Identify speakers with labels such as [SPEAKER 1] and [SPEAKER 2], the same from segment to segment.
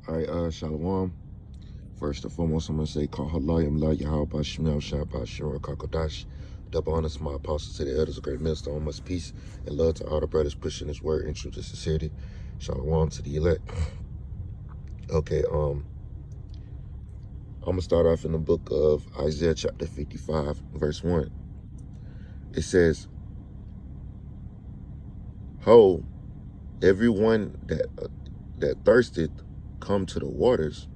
[SPEAKER 1] All right, Shalom. First and foremost, I'm going to say, Kahalayim La Yahweh Shemel Shabbat Shura Kakodash. Double honors to my apostles, to the elders of great minister, on much peace and love to all the brothers pushing this word in truth and sincerity. Shalom to the elect. Okay, I'm going to start off in the book of Isaiah chapter 55, verse 1. It says, Ho, everyone that thirsteth, come to the waters,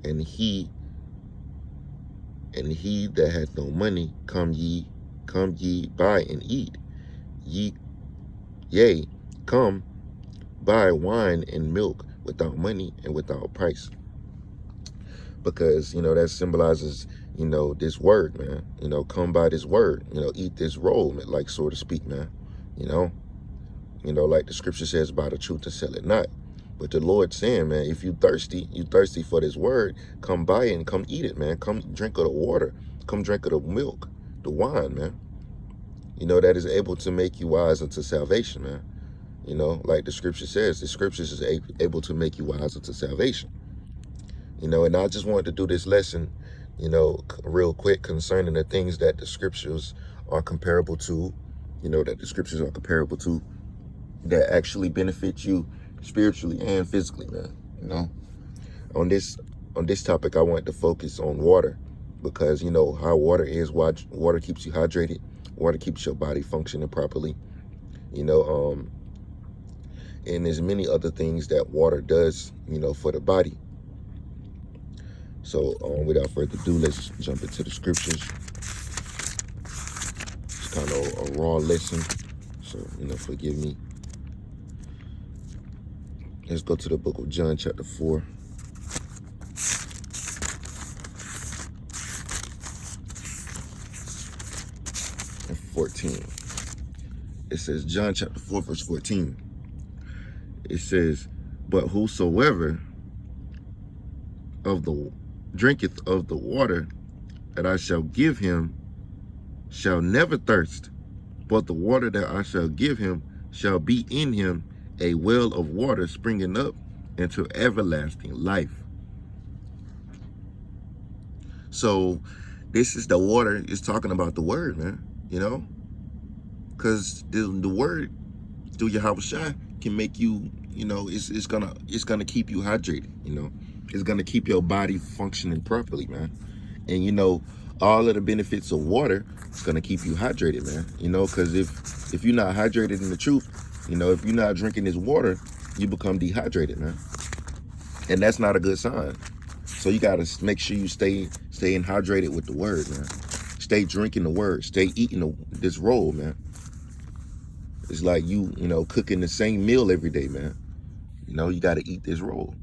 [SPEAKER 1] and he that hath no money, come ye buy and eat. Yea, come buy wine and milk without money and without price. Because, that symbolizes, this word, man. Come by this word, eat this roll, like, so to speak, man. Like the scripture says, buy the truth and sell it not. But the Lord saying, man, if you thirsty for this word, come buy it and come eat it, man. Come drink of the water. Come drink of the milk, the wine, man. That is able to make you wise unto salvation, man. Like the scripture says, the scriptures is able to make you wise unto salvation. And I just wanted to do this lesson, real quick concerning the things that the scriptures are comparable to, that actually benefit you spiritually and physically, man. On this topic, I wanted to focus on water, because how water is. Water keeps you hydrated. Water keeps your body functioning properly. And there's many other things that water does, for the body. So without further ado, let's jump into the scriptures. It's kind of a raw lesson, so forgive me. Let's go to the book of John chapter 4. And 14. It says, John chapter 4, verse 14. It says, but whosoever drinketh of the water that I shall give him shall never thirst, but the water that I shall give him shall be in him a well of water springing up into everlasting life. So this is the water. Is talking about the word, man. Because the word through Yahweh Shai can make you, it's gonna keep you hydrated. It's gonna keep your body functioning properly, man. And all of the benefits of water is gonna keep you hydrated, man. Because if you're not hydrated in the truth, if you're not drinking this water, you become dehydrated, man. And that's not a good sign. So you gotta make sure you staying hydrated with the word, man. Stay drinking the word. Stay eating this roll, man. It's like you cooking the same meal every day, man. You gotta eat this roll.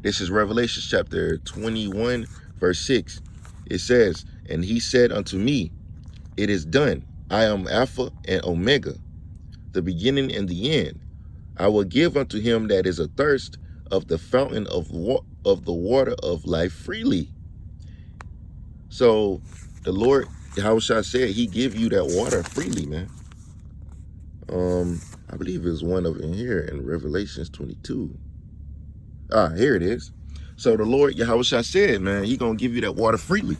[SPEAKER 1] This is Revelation chapter 21, verse 6. It says, and he said unto me, it is done. I am Alpha and Omega, the beginning and the end. I will give unto him that is athirst of the fountain of the water of life freely. So the Lord, how shall I say it? He give you that water freely, man. I believe there's one over in here in Revelations 22. Here it is. So the Lord Yahweh Shai said, man, he gonna give you that water freely.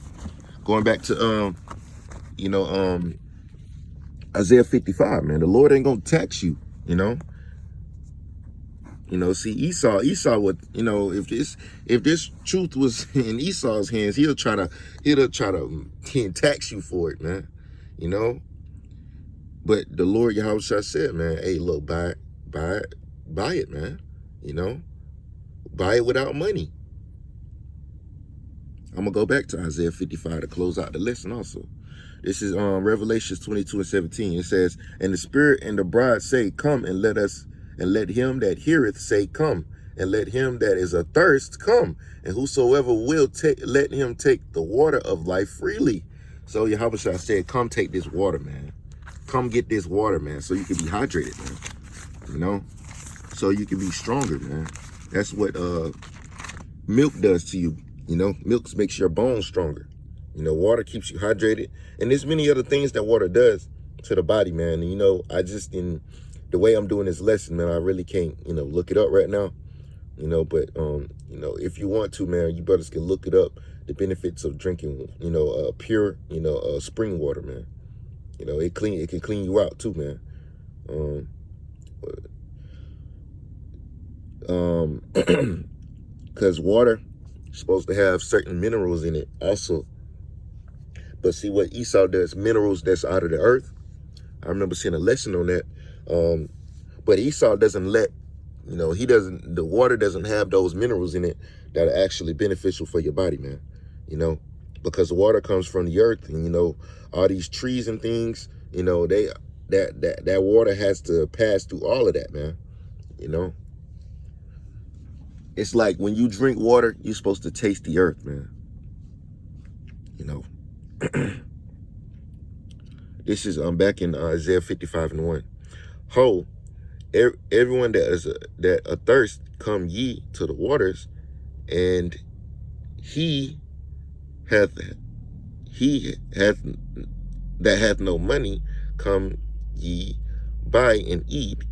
[SPEAKER 1] Going back to Isaiah 55, man. The Lord ain't gonna tax you, see, Esau would, if this truth was in Esau's hands, he'll try to tax you for it, man. But the Lord Yahweh Shai said, man, hey, look, buy it, man. Buy it without money. I'm gonna go back to Isaiah 55 to close out the lesson also. This is Revelations 22 and 17. It says, and the Spirit and the bride say, come, and let him that heareth say, come, and let him that is athirst come, and whosoever will let him take the water of life freely. So Yahweh Shai said, come take this water, man. Come get this water, man, so you can be hydrated, man. So you can be stronger, man. That's what milk does to you. Milk makes your bones stronger. Water keeps you hydrated. And there's many other things that water does to the body, man. And, I just, in the way I'm doing this lesson, man, I really can't, look it up right now. you know. But you know, if you want to, man, you brothers can look it up. The benefits of drinking, you know, pure, you know, spring water, man. You know, it can clean you out too, man. Because water is supposed to have certain minerals in it also. But see what Esau does, minerals that's out of the earth. I remember seeing a lesson on that. But Esau doesn't let, you know, the water doesn't have those minerals in it that are actually beneficial for your body, man. You know, because the water comes from the earth, and, you know, all these trees and things, you know, that water has to pass through all of that, man. You know, it's like when you drink water, you're supposed to taste the earth, man. You know, this is back in Isaiah 55:1. Ho, everyone that athirst, come ye to the waters, and he hath that hath no money, come ye buy and eat.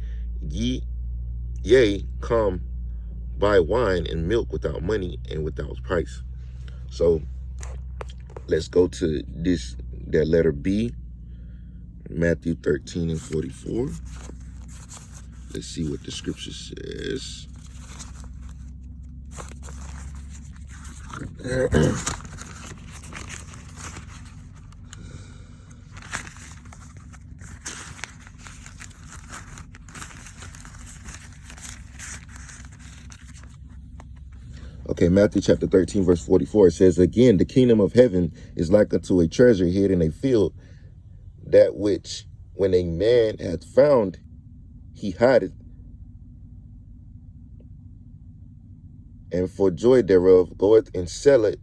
[SPEAKER 1] Yea, come buy wine and milk without money and without price. So let's go to that letter B, Matthew 13:44. Let's see what the scripture says. Okay, Matthew chapter 13, verse 44. It says, again, the kingdom of heaven is like unto a treasure hid in a field, that which when a man hath found, he hideth, and for joy thereof goeth and selleth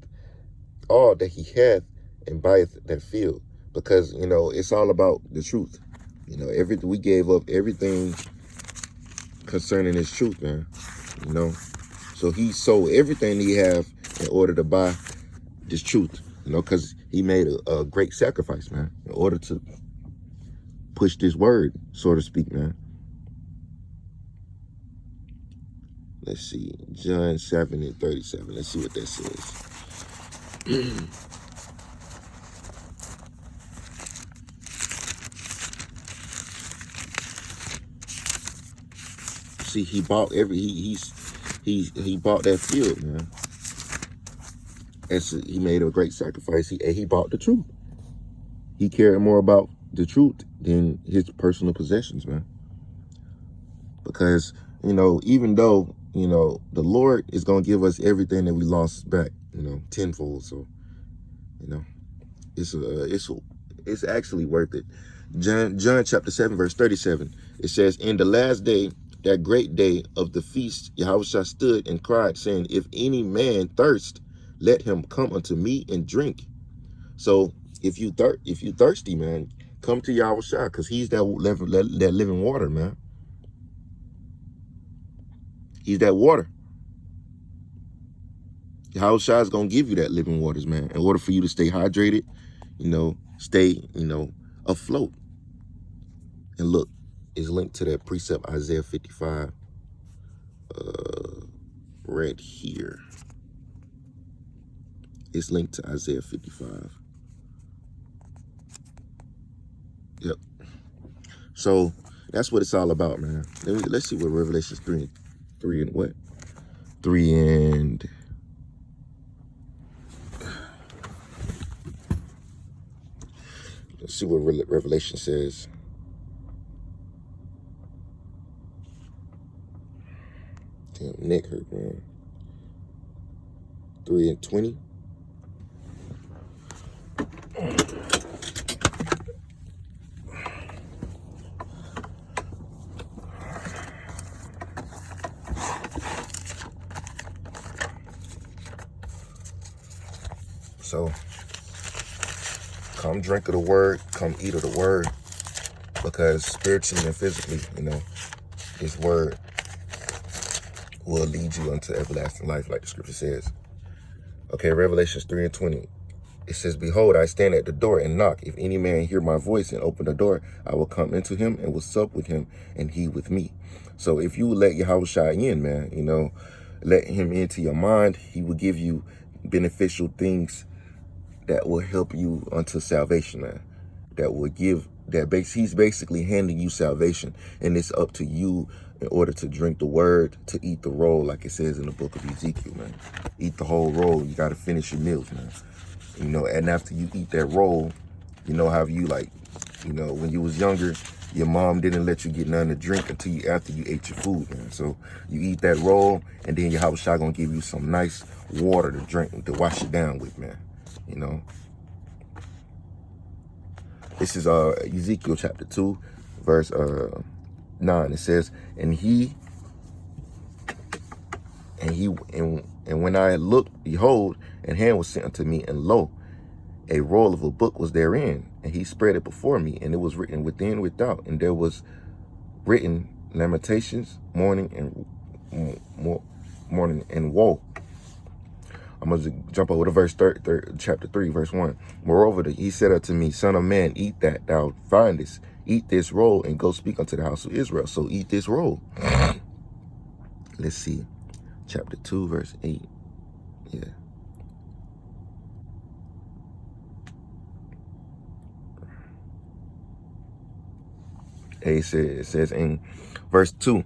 [SPEAKER 1] all that he hath and buyeth that field. Because, you know, it's all about the truth. You know, we gave up everything concerning his truth, man. You know, so he sold everything he have in order to buy this truth. You know, because he made a great sacrifice, man, in order to push this word, so to speak, man. Let's see, John 7:37. Let's see what that says. See, he bought he bought that field, man. He made a great sacrifice. He bought the truth. He cared more about the truth than his personal possessions, man. Because, you know, even though, you know, the Lord is going to give us everything that we lost back, you know, tenfold. So, you know, it's actually worth it. John chapter 7, verse 37. It says, in the last day, that great day of the feast, Yahushua stood and cried, saying, if any man thirst, let him come unto me and drink. So if you thirsty, man, come to Yahushua, because he's that living water, man. He's that water. Yahushua is going to give you that living waters, man, in order for you to stay hydrated, you know, stay, you know, afloat. And look, it's linked to that precept, Isaiah 55, right here. It's linked to Isaiah 55. Yep. So that's what it's all about, man. Let's see what Revelations 3 and what? 3 and... Let's see what Revelation says. Damn, neck hurt, man. 3 and 20. So, come drink of the word, come eat of the word, because spiritually and physically, you know, this word will lead you unto everlasting life, like the scripture says. Okay, Revelations 3 and 20. It says, behold, I stand at the door and knock. If any man hear my voice and open the door, I will come into him and will sup with him and he with me. So if you let Yahushua in, man, you know, let him into your mind. He will give you beneficial things that will help you unto salvation, man. That will give that base. He's basically handing you salvation, and it's up to you in order to drink the word, to eat the roll, like it says in the book of Ezekiel, man. Eat the whole roll. You got to finish your meals, man. You know, and after you eat that roll, you know how you like, you know, when you was younger, your mom didn't let you get nothing to drink until after you ate your food, man. So you eat that roll, and then your house shot gonna give you some nice water to drink, to wash it down with, man. You know. This is Ezekiel chapter 2, verse 9. It says, and when I looked, behold, and hand was sent unto me, and lo, a roll of a book was therein, and he spread it before me, and it was written within and without, and there was written lamentations, mourning and woe. I'm going to jump over to verse chapter 3, verse 1. Moreover, he said unto me, Son of man, eat that thou findest. Eat this roll and go speak unto the house of Israel. So eat this roll. Let's see. Chapter 2, verse 8. Yeah. It says in verse 2,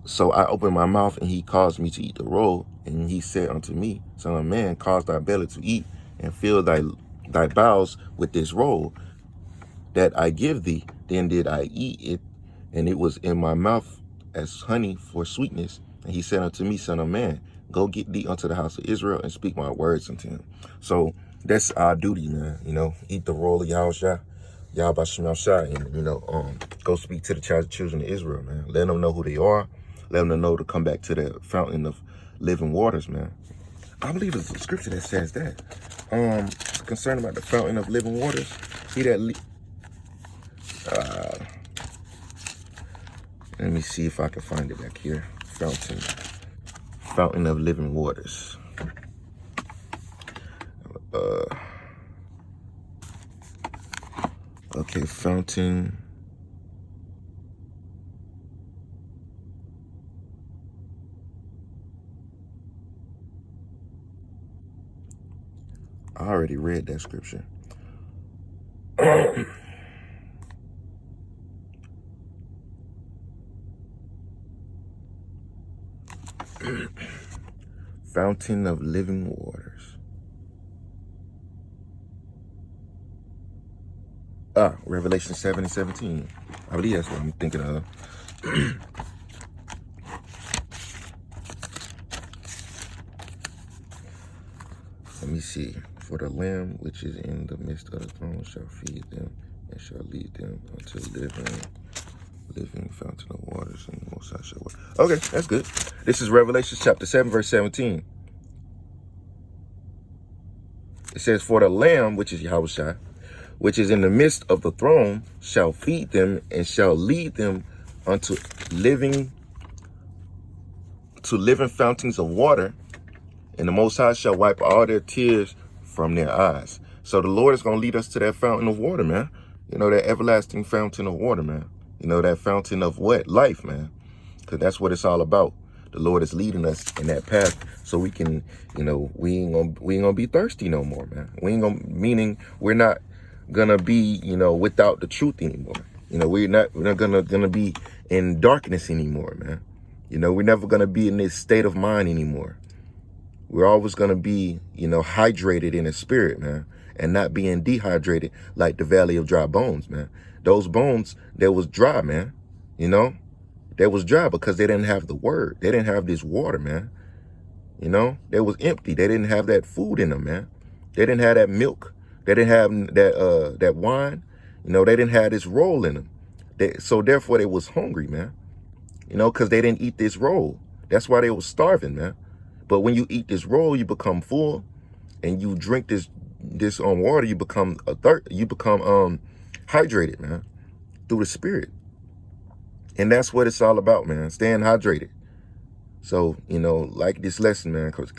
[SPEAKER 1] so I opened my mouth, and he caused me to eat the roll. And he said unto me, Son of man, cause thy belly to eat, and fill thy bowels with this roll that I give thee. Then did I eat it, and it was in my mouth as honey for sweetness. And he said unto me, Son of man, go get thee unto the house of Israel, and speak my words unto him. So that's our duty, man. You know, eat the roll of Yahushua, Yahweh Shem Shai, and, you know, go speak to the children of Israel, man. Let them know who they are. Let them know to come back to the fountain of living waters, man. I believe it's a scripture that says that. Concerned about the fountain of living waters. He that let me see if I can find it back here. Fountain of living waters. Okay, fountain. I already read that scripture. Fountain of living waters. Revelation 7:17. I believe that's what I'm thinking of. Let me see. For the Lamb which is in the midst of the throne shall feed them and shall lead them unto living fountain of waters, and the Most High shall work. Okay, that's good. This is Revelation chapter 7, verse 17. It says, for the Lamb, which is Yahushua, which is in the midst of the throne, shall feed them and shall lead them unto living fountains of water, and the Most High shall wipe all their tears from their eyes. So the Lord is going to lead us to that fountain of water, man. You know, that everlasting fountain of water, man. You know, that fountain of what? Life, man. Because that's what it's all about. The Lord is leading us in that path so we can, you know, we ain't gonna be thirsty no more, man. Meaning we're not gonna be, you know, without the truth anymore. You know, we're not gonna be in darkness anymore, man. You know, we're never gonna be in this state of mind anymore. We're always gonna be, you know, hydrated in the spirit, man, and not being dehydrated like the valley of dry bones, man. Those bones, they was dry, man. You know, they was dry because they didn't have the word. They didn't have this water, man. You know, they was empty. They didn't have that food in them, man. They didn't have that milk. They didn't have that wine. You know, they didn't have this roll in them. So therefore they was hungry, man. You know, because they didn't eat this roll. That's why they was starving, man. But when you eat this roll, you become full, and you drink this water, you become hydrated, man, through the spirit. And that's what it's all about, man, staying hydrated. So, you know, like this lesson, man, because,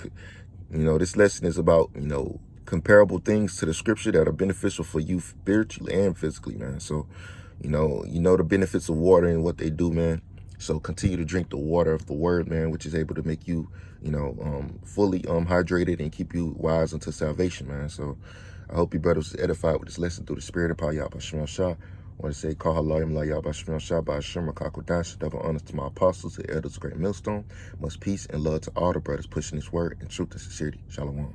[SPEAKER 1] you know, this lesson is about, you know, comparable things to the scripture that are beneficial for you spiritually and physically, man. So, you know the benefits of water and what they do, man. So continue to drink the water of the word, man, which is able to make you, fully hydrated and keep you wise unto salvation, man. So I hope you brothers was edified with this lesson through the spirit of Payah Bashim Shah. I want to say, call Halayim Layah Bashim Shah by Hashem Kakodash, double honors to my apostles, the elders of Great Millstone. Much peace and love to all the brothers pushing this word in truth and sincerity. Shalom.